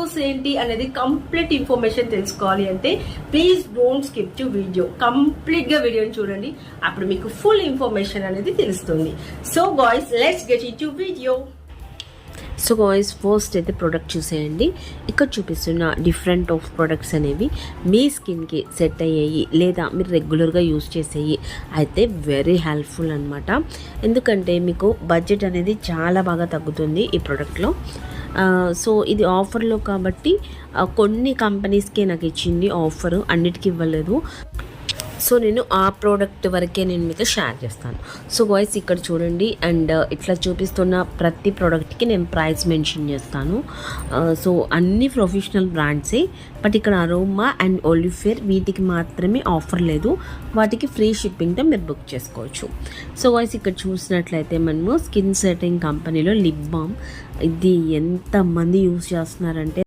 Course ఏంటి అనేది complete information తెలుసుకోవాలి అంటే please don't skip to video. కంప్లీట్గా వీడియోని చూడండి, అప్పుడు మీకు ఫుల్ ఇన్ఫర్మేషన్ అనేది తెలుస్తుంది. So guys, let's get in to video. So guys, first అయితే ప్రోడక్ట్ చూసేయండి. ఇక్కడ చూపిస్తున్న డిఫరెంట్ ఆఫ్ ప్రొడక్ట్స్ అనేవి మీ స్కిన్కి సెట్ అయ్యాయి లేదా మీరు రెగ్యులర్గా యూస్ చేసేవి అయితే వెరీ హెల్ప్ఫుల్ అనమాట. ఎందుకంటే మీకు బడ్జెట్ అనేది చాలా బాగా తగ్గుతుంది ఈ ప్రోడక్ట్లో. సో ఇది ఆఫర్లో కాబట్టి కొన్ని కంపెనీస్కే నాకు ఇచ్చింది ఆఫరు, అన్నిటికీ ఇవ్వలేదు. సో నేను ఆ ప్రోడక్ట్ వరకే నేను మీతో షేర్ చేస్తాను. సో గాయ్స్, ఇక్కడ చూడండి, అండ్ ఇట్లా చూపిస్తున్న ప్రతి ప్రోడక్ట్కి నేను ప్రైస్ మెన్షన్ చేస్తాను. సో అన్ని ప్రొఫెషనల్ బ్రాండ్సే, బట్ ఇక్కడ అరోమా అండ్ ఒలిఫేర్ వీటికి మాత్రమే ఆఫర్ లేదు, వాటికి ఫ్రీ షిప్పింగ్తో మీరు బుక్ చేసుకోవచ్చు. సో గాయ్స్, ఇక్కడ చూసినట్లయితే మనము స్కిన్ సెట్టింగ్ కంపెనీలో లిప్ బామ్, ఇది ఎంతమంది యూస్ చేస్తున్నారంటే